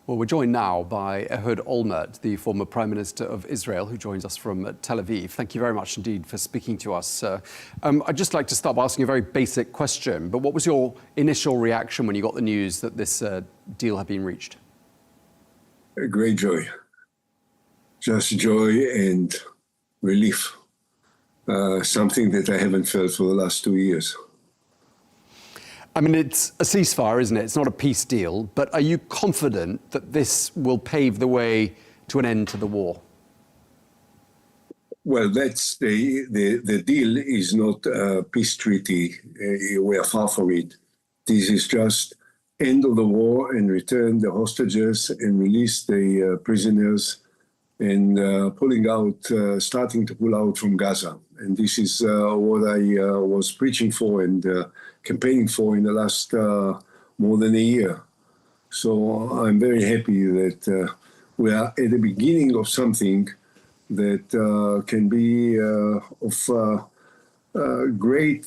Well, we're joined now by Ehud Olmert, the former Prime Minister of Israel, who joins us from Tel Aviv. Thank you very much indeed for speaking to us. I'd just like to start by asking a very basic question, but what was your initial reaction when you got the news that this deal had been reached? A great joy. Just joy and relief. Something that I haven't felt for the last 2 years. I mean, it's a ceasefire, isn't it? It's not a peace deal. But are you confident that this will pave the way to an end to the war? Well, that's the deal is not a peace treaty. We are far from it. This is just end of the war and return the hostages and release the prisoners and starting to pull out from Gaza. And this is what I was preaching for and campaigning for in the last more than a year. So I'm very happy that we are at the beginning of something that can be of great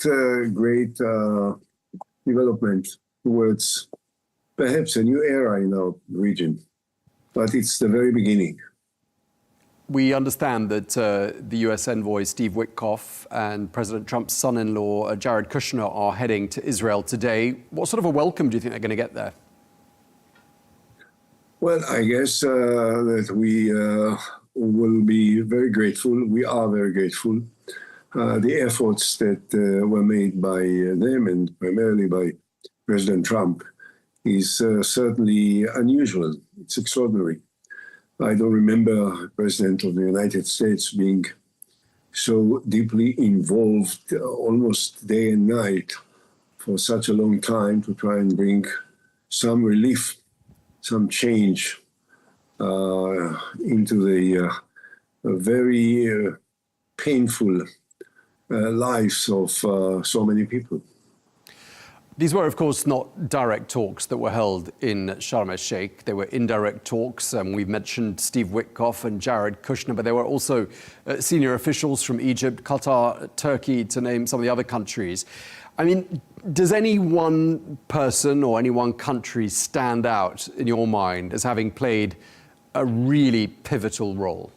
development towards perhaps a new era in our region. But it's the very beginning. We understand that the US envoy Steve Witkoff and President Trump's son-in-law Jared Kushner are heading to Israel today. What sort of a welcome do you think they're going to get there? Well, I guess that we will be very grateful. We are very grateful. The efforts that were made by them and primarily by President Trump is certainly unusual. It's extraordinary. I don't remember the President of the United States being so deeply involved almost day and night for such a long time to try and bring some relief, some change into the very painful lives of so many people. These were, of course, not direct talks that were held in Sharm el-Sheikh. They were indirect talks. We've mentioned Steve Witkoff and Jared Kushner, but there were also senior officials from Egypt, Qatar, Turkey, to name some of the other countries. I mean, does any one person or any one country stand out in your mind as having played a really pivotal role?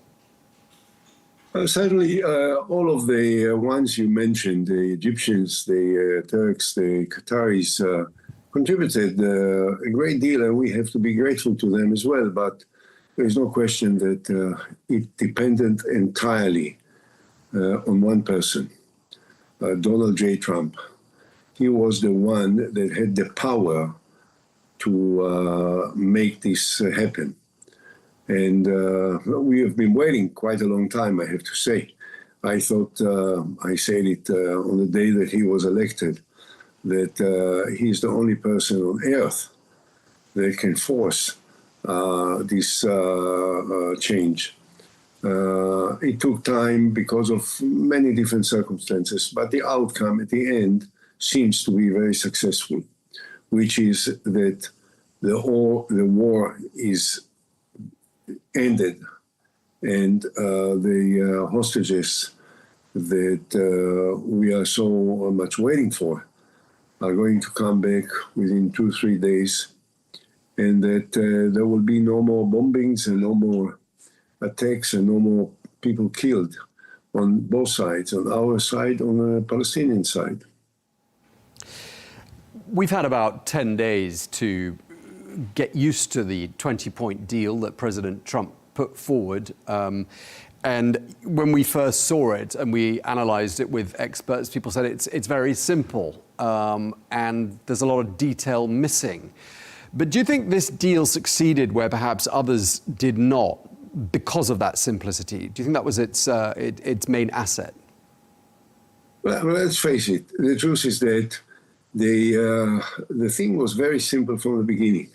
Certainly, all of the ones you mentioned, the Egyptians, the Turks, the Qataris, contributed a great deal, and we have to be grateful to them as well. But there is no question that it depended entirely on one person, Donald J. Trump. He was the one that had the power to make this happen. And we have been waiting quite a long time, I have to say. I thought, I said it on the day that he was elected, that he's the only person on earth that can force this change. It took time because of many different circumstances, but the outcome at the end seems to be very successful, which is that the war is ended, and the hostages that we are so much waiting for are going to come back within 2-3 days, and that there will be no more bombings and no more attacks and no more people killed on both sides, on our side, on the Palestinian side. We've had about 10 days to get used to the 20-point deal that President Trump put forward. And when we first saw it and we analysed it with experts, people said it's very simple and there's a lot of detail missing. But do you think this deal succeeded where perhaps others did not because of that simplicity? Do you think that was its main asset? Well, let's face it. The truth is that the thing was very simple from the beginning.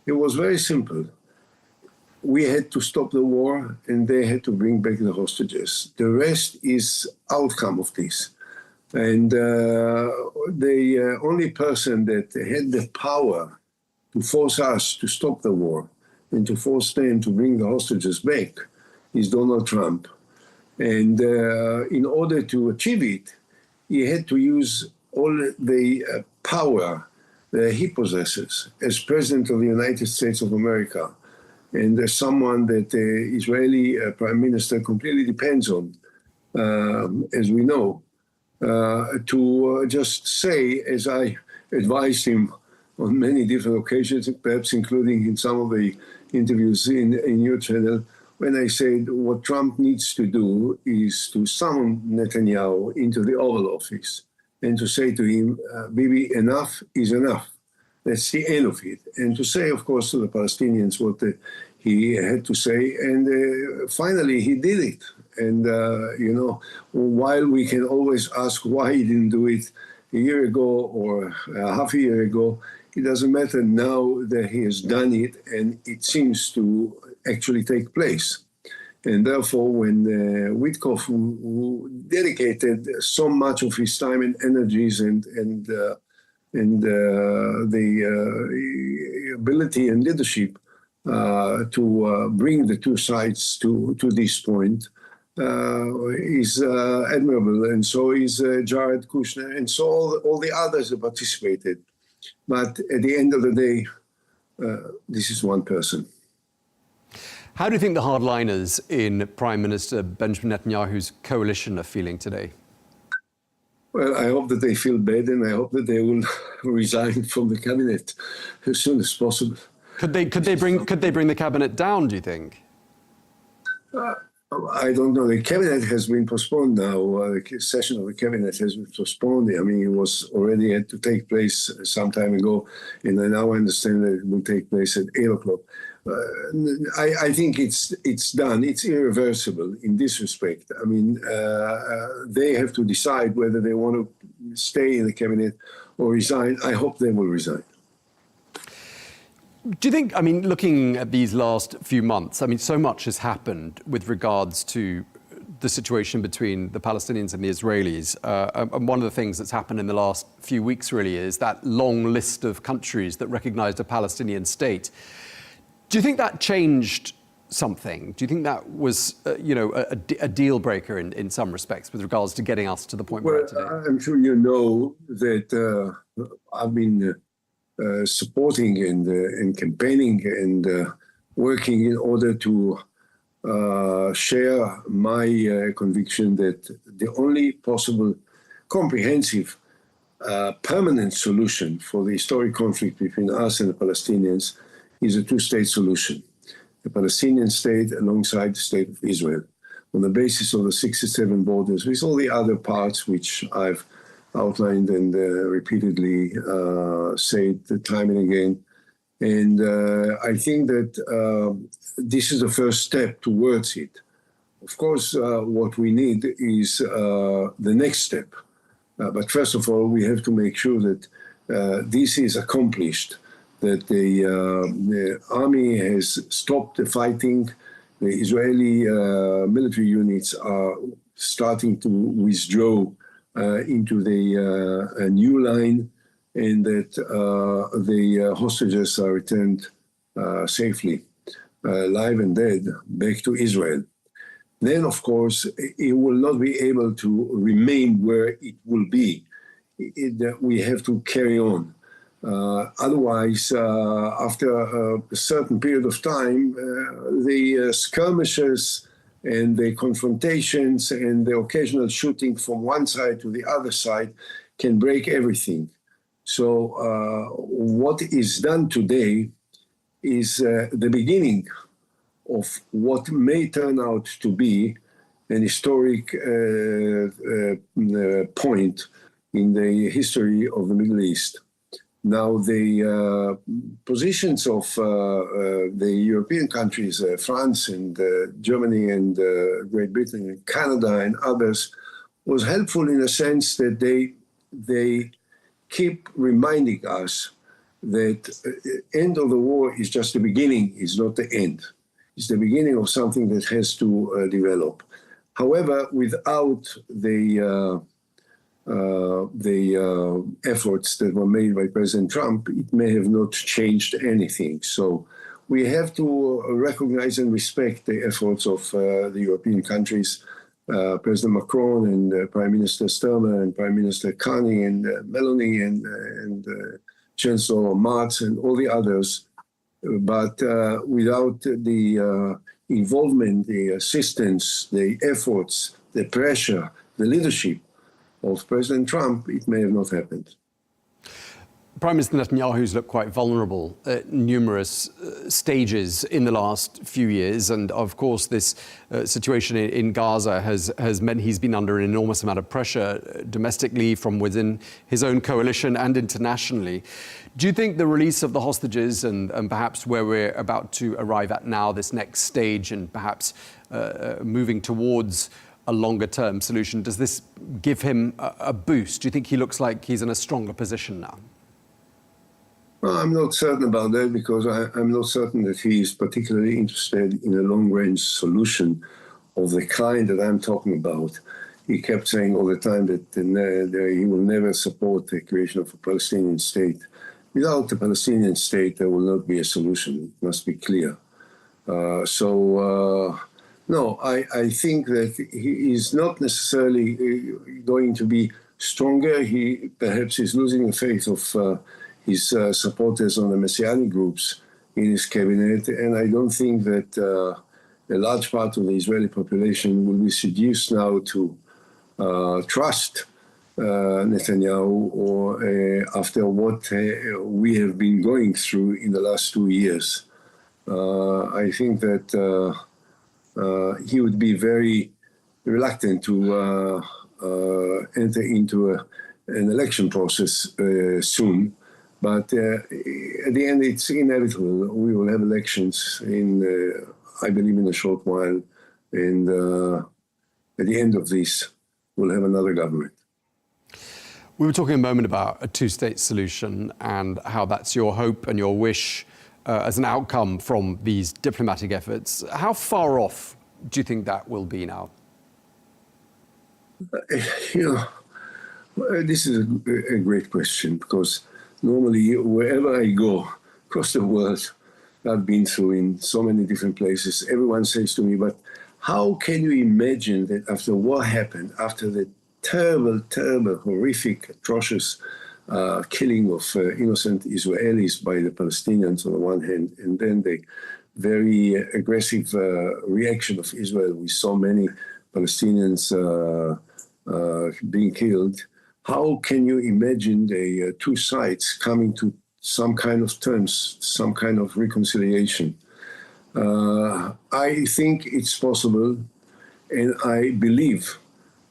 It was very simple. We had to stop the war, and they had to bring back the hostages. The rest is outcome of this. And the only person that had the power to force us to stop the war and to force them to bring the hostages back is Donald Trump. And in order to achieve it, he had to use all the power that he possesses as President of the United States of America, and as someone that the Israeli Prime Minister completely depends on, as we know, to just say, as I advised him on many different occasions, perhaps including in some of the interviews in your channel, when I said what Trump needs to do is to summon Netanyahu into the Oval Office and to say to him, Bibi, enough is enough. That's the end of it. And to say, of course, to the Palestinians what he had to say. And finally, he did it. And, you know, while we can always ask why he didn't do it a year ago or half a year ago, it doesn't matter now that he has done it, and it seems to actually take place. And therefore, when Witkoff, who dedicated so much of his time and energies and the ability and leadership to bring the two sides to this point, is admirable, and so is Jared Kushner, and so all the others that participated. But at the end of the day, this is one person. How do you think the hardliners in Prime Minister Benjamin Netanyahu's coalition are feeling today? Well, I hope that they feel bad, and I hope that they will resign from the cabinet as soon as possible. Could they bring the cabinet down, do you think? I don't know. The cabinet has been postponed now. The session of the cabinet has been postponed. I mean, it was already had to take place some time ago, and now I understand that it will take place at 8 o'clock. I think it's done. It's irreversible in this respect. I mean, they have to decide whether they want to stay in the cabinet or resign. I hope they will resign. Do you think, I mean, looking at these last few months, I mean, so much has happened with regards to the situation between the Palestinians and the Israelis. And one of the things that's happened in the last few weeks really is that long list of countries that recognized a Palestinian state. Do you think that changed something? Do you think that was, you know, a deal breaker in some respects with regards to getting us to the point we're at today? I'm sure you know that I've been supporting and campaigning and working in order to share my conviction that the only possible comprehensive permanent solution for the historic conflict between us and the Palestinians is a two-state solution. The Palestinian state alongside the state of Israel on the basis of the 67 borders with all the other parts which I've outlined and repeatedly said time and again. And I think that this is the first step towards it. Of course, what we need is the next step. But first of all, we have to make sure that this is accomplished, that the army has stopped the fighting, the Israeli military units are starting to withdraw into the new line, and that the hostages are returned safely, live and dead, back to Israel. Then, of course, it will not be able to remain where it will be. We have to carry on. Otherwise, after a certain period of time, the skirmishes and the confrontations and the occasional shooting from one side to the other side can break everything. So what is done today is the beginning of what may turn out to be an historic point in the history of the Middle East. Now, the positions of the European countries, France and Germany and Great Britain and Canada and others, was helpful in a sense that they keep reminding us that end of the war is just the beginning, is not the end. It's the beginning of something that has to develop. However, without the efforts that were made by President Trump, it may have not changed anything. So we have to recognize and respect the efforts of the European countries, President Macron and Prime Minister Sturmer and Prime Minister Carney and Meloni and Chancellor Marz and all the others, but without the involvement, the assistance, the efforts, the pressure, the leadership of President Trump, it may have not happened. Prime Minister Netanyahu's looked quite vulnerable at numerous stages in the last few years. And of course, this situation in Gaza has meant he's been under an enormous amount of pressure domestically from within his own coalition and internationally. Do you think the release of the hostages and perhaps where we're about to arrive at now, this next stage, and perhaps moving towards a longer-term solution, does this give him a boost? Do you think he looks like he's in a stronger position now? Well, I'm not certain about that, because I'm not certain that he is particularly interested in a long-range solution of the kind that I'm talking about. He kept saying all the time that he will never support the creation of a Palestinian state. Without a Palestinian state, there will not be a solution. It must be clear. No, I think that he is not necessarily going to be stronger. He perhaps is losing the faith of his supporters on the Messianic groups in his cabinet, and I don't think that a large part of the Israeli population will be seduced now to trust Netanyahu, or after what we have been going through in the last 2 years. I think that he would be very reluctant to enter into an election process soon. But at the end, it's inevitable. We will have elections I believe, in a short while. And at the end of this, we'll have another government. We were talking a moment about a two-state solution and how that's your hope and your wish as an outcome from these diplomatic efforts. How far off do you think that will be now? This is a great question, because normally, wherever I go across the world, I've been through in so many different places, everyone says to me, but how can you imagine that after what happened, after the terrible, terrible, horrific, atrocious killing of innocent Israelis by the Palestinians on the one hand, and then the very aggressive reaction of Israel with so many Palestinians being killed, how can you imagine the two sides coming to some kind of terms, some kind of reconciliation? I think it's possible, and I believe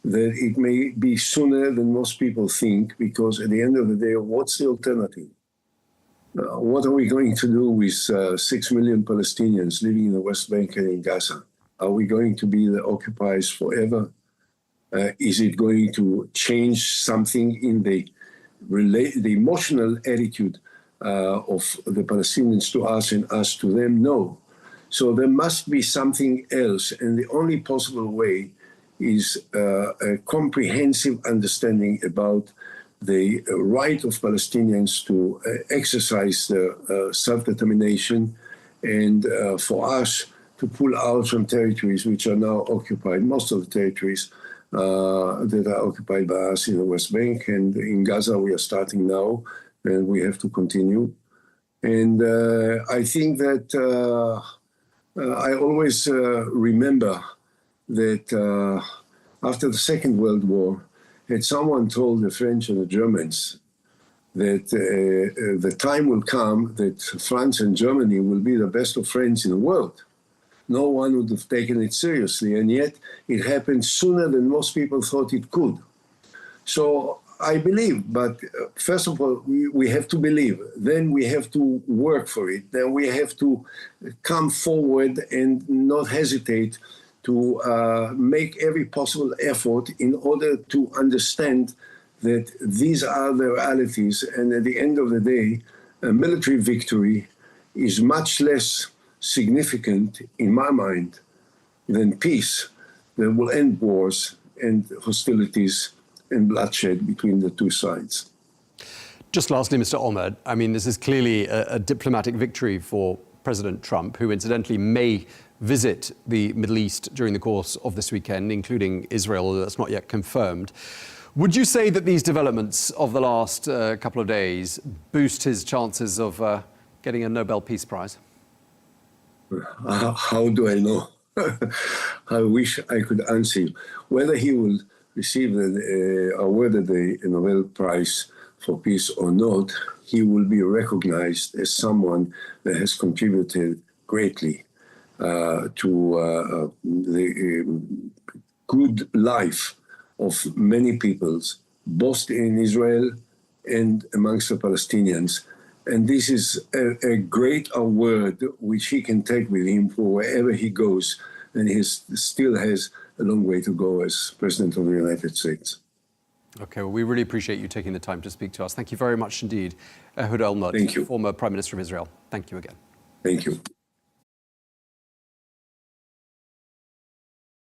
that it may be sooner than most people think, because at the end of the day, what's the alternative? What are we going to do with 6 million Palestinians living in the West Bank and in Gaza? Are we going to be the occupiers forever? Is it going to change something in the emotional attitude of the Palestinians to us and us to them? No. So there must be something else, and the only possible way is a comprehensive understanding about the right of Palestinians to exercise their self-determination, and for us to pull out from territories which are now occupied, most of the territories that are occupied by us in the West Bank, and in Gaza we are starting now, and we have to continue. And I think that I always remember that after the Second World War, had someone told the French and the Germans that the time will come that France and Germany will be the best of friends in the world. No one would have taken it seriously, and yet it happened sooner than most people thought it could. So I believe, but first of all, we have to believe. Then we have to work for it. Then we have to come forward and not hesitate to make every possible effort in order to understand that these are the realities. And at the end of the day, a military victory is much less significant, in my mind, than peace that will end wars and hostilities and bloodshed between the two sides. Just lastly, Mr. Olmert, I mean, this is clearly a diplomatic victory for President Trump, who incidentally may visit the Middle East during the course of this weekend, including Israel, although that's not yet confirmed. Would you say that these developments of the last couple of days boost his chances of getting a Nobel Peace Prize? How do I know? I wish I could answer you. Whether he will receive awarded the Nobel Prize for Peace or not, he will be recognized as someone that has contributed greatly to the good life of many peoples, both in Israel and amongst the Palestinians. And this is a great award which he can take with him for wherever he goes. And he still has a long way to go as President of the United States. Okay, well, we really appreciate you taking the time to speak to us. Thank you very much indeed, Ehud Olmert, Thank you. former Prime Minister of Israel. Thank you again. Thank you.